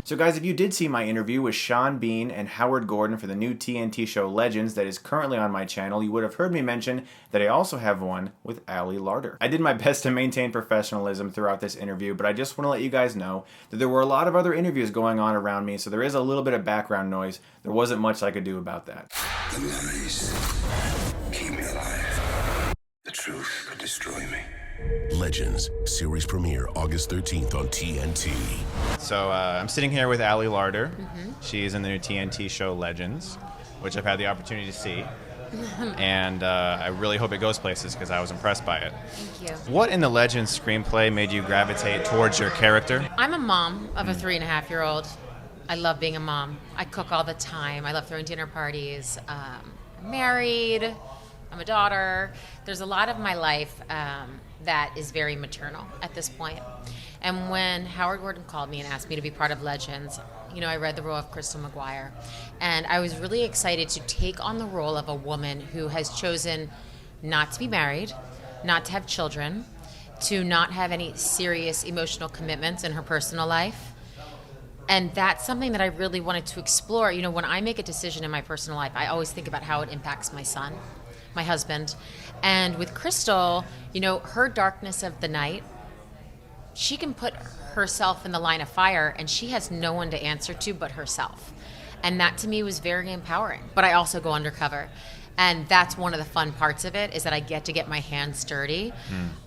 So guys, if you did see my interview with Sean Bean and Howard Gordon for the new TNT show Legends that is currently on my channel, you would have heard me mention that I also have one with Ali Larter. I did my best to maintain professionalism throughout this interview, but I just want to let you guys know that there were a lot of other interviews going on around me, so there is a little bit of background noise. There wasn't much I could do about that. The lies keep me alive. The truth could destroy me. Legends, series premiere August 13th on TNT. So I'm sitting here with Ali Larter. She's in the new TNT show Legends, which I've had the opportunity to see. And I really hope it goes places because I was impressed by it. Thank you. What in the Legends screenplay made you gravitate towards your character? I'm a mom of a 3.5-year-old. I love being a mom. I cook all the time. I love throwing dinner parties. I'm married. I'm a daughter. There's a lot of my life that is very maternal at this point. And when Howard Gordon called me and asked me to be part of Legends, you know, I read the role of Crystal McGuire, and I was really excited to take on the role of a woman who has chosen not to be married, not to have children, to not have any serious emotional commitments in her personal life. And that's something that I really wanted to explore. You know, when I make a decision in my personal life, I always think about how it impacts my son, my husband. And with Crystal, you know, her darkness of the night, she can put herself in the line of fire and she has no one to answer to but herself. And that to me was very empowering. But I also go undercover. And that's one of the fun parts of it, is that I get my hands dirty.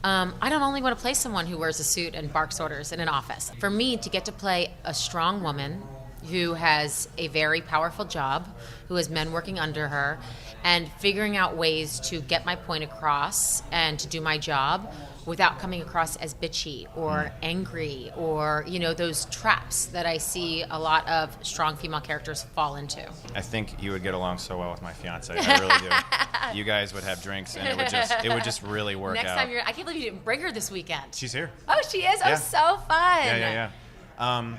I don't only want to play someone who wears a suit and barks orders in an office. For me, to get to play a strong woman who has a very powerful job, who has men working under her, and figuring out ways to get my point across and to do my job without coming across as bitchy or angry or, you know, those traps that I see a lot of strong female characters fall into. I think you would get along so well with my fiance. I really do. You guys would have drinks and it would just really work out. Next time I can't believe you didn't bring her this weekend. She's here. Oh, she is? Yeah. Oh, so fun. Yeah.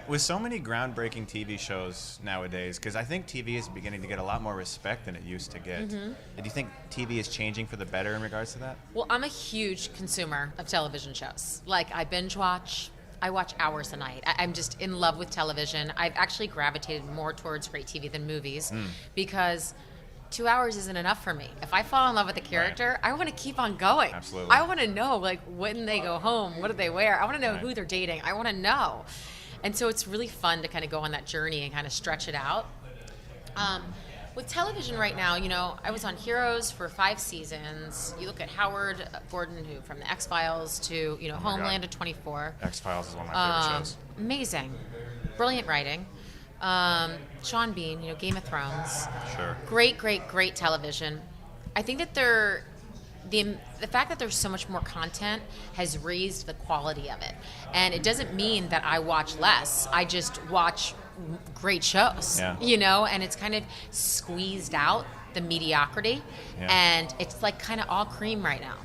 With so many groundbreaking TV shows nowadays, because I think TV is beginning to get a lot more respect than it used to get. Do you think TV is changing for the better in regards to that? Well, I'm a huge consumer of television shows. Like, I binge watch. I watch hours a night. I'm just in love with television. I've actually gravitated more towards great TV than movies because 2 hours isn't enough for me. If I fall in love with a character, I want to keep on going. Absolutely. I want to know, like, when they go home, what do they wear? I want to know who they're dating. I want to know. And so it's really fun to kind of go on that journey and kind of stretch it out. With television right now, you know, I was on Heroes for 5 seasons. You look at Howard Gordon, who from the X-Files to, you know, Homeland to 24. X-Files is one of my favorite shows. Amazing. Brilliant writing. Sean Bean, you know, Game of Thrones. Sure. Great television. I think that the fact that there's so much more content has raised the quality of it. And it doesn't mean that I watch less. I just watch great shows, you know, and it's kind of squeezed out the mediocrity. And it's like kind of all cream right now,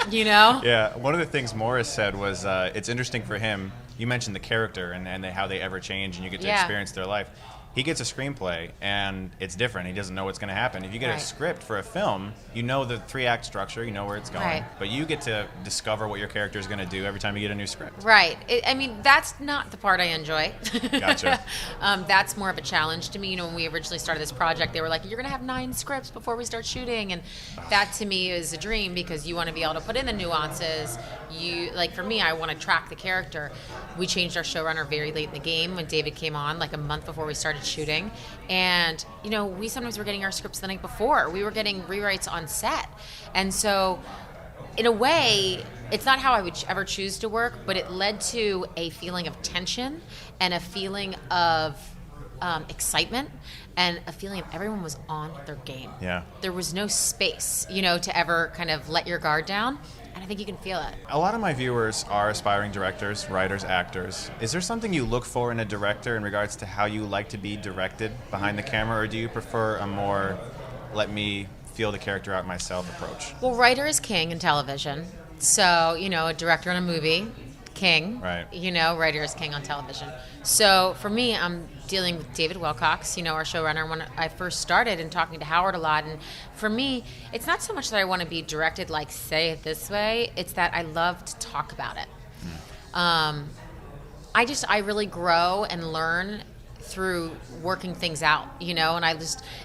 you know? Yeah, one of the things Morris said was it's interesting for him. You mentioned the character and how they ever change and you get to experience their life. He gets a screenplay, and it's different. He doesn't know what's going to happen. If you get a script for a film, you know the 3-act structure, you know where it's going. But you get to discover what your character is going to do every time you get a new script. Right. I mean, that's not the part I enjoy. Gotcha. That's more of a challenge to me. You know, when we originally started this project, they were like, you're going to have 9 scripts before we start shooting. And that, to me, is a dream because you want to be able to put in the nuances. Like, for me, I want to track the character. We changed our showrunner very late in the game when David came on, like a month before we started shooting, and you know, we sometimes were getting our scripts the night before. We were getting rewrites on set, and so in a way, it's not how I would ever choose to work, but it led to a feeling of tension and a feeling of excitement and a feeling of everyone was on their game. There was no space, you know, to ever kind of let your guard down. And I think you can feel it. A lot of my viewers are aspiring directors, writers, actors. Is there something you look for in a director in regards to how you like to be directed behind the camera, or do you prefer a more let me feel the character out myself approach? Well, writer is king in television. So, you know, a director in a movie, king. Right. You know, writer is king on television. So for me, I'm dealing with David Wilcox, you know, our showrunner, when I first started and talking to Howard a lot. And for me, it's not so much that I want to be directed like, say it this way. It's that I love to talk about it. I really grow and learn through working things out, and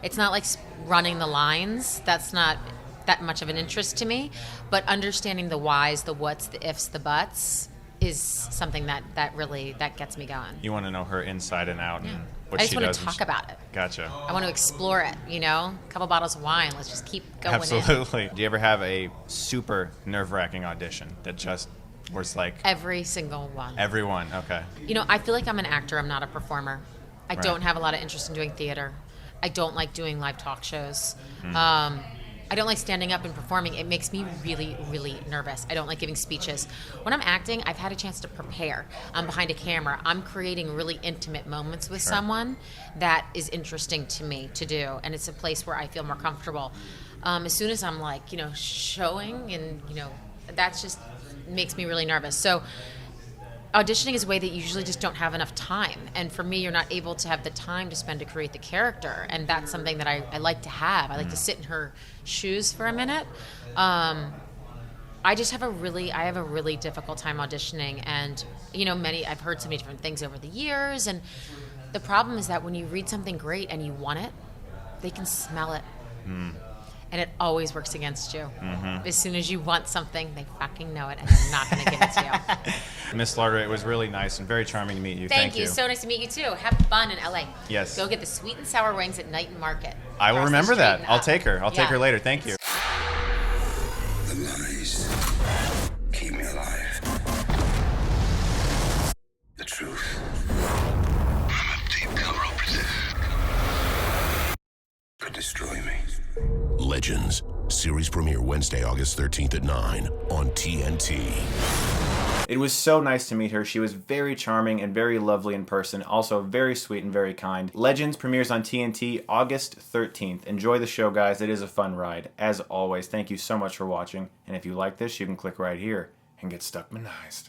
it's not like running the lines. That's not that much of an interest to me, but understanding the whys, the whats, the ifs, the buts is something that really gets me going. You want to know her inside and out, and what I she just want does. to talk about it. Gotcha. I want to explore it, a couple bottles of wine. Let's just keep going in. Absolutely. Do you ever have a super nerve-wracking audition that just was like... Every single one. Every one, okay. I feel like I'm an actor. I'm not a performer. I Right. don't have a lot of interest in doing theater. I don't like doing live talk shows. I don't like standing up and performing. It makes me really, really nervous. I don't like giving speeches. When I'm acting, I've had a chance to prepare. I'm behind a camera. I'm creating really intimate moments with someone that is interesting to me to do, and it's a place where I feel more comfortable. As soon as I'm like, showing and, that just makes me really nervous. So auditioning is a way that you usually just don't have enough time. And for me, you're not able to have the time to spend to create the character. And that's something that I like to have. I like to sit in her shoes for a minute. I have a really difficult time auditioning. And, I've heard so many different things over the years. And the problem is that when you read something great and you want it, they can smell it. And it always works against you. As soon as you want something, they fucking know it, and they're not going to give it to you. Miss Larter, it was really nice and very charming to meet you. Thank you. So nice to meet you, too. Have fun in L.A. Yes. Go get the sweet and sour wings at Night and Market. I will Across the remember street that. and I'll up. take her. I'll take Yeah. her later. Thank you. The lies keep me alive. The truth. I'm a deep cover operative. Could destroy me. Legends. Series premiere Wednesday, August 13th at 9 on TNT. It was so nice to meet her. She was very charming and very lovely in person, also very sweet and very kind. Legends premieres on TNT August 13th. Enjoy the show, guys. It is a fun ride. As always, thank you so much for watching. And if you like this, you can click right here and get Stuckmanized.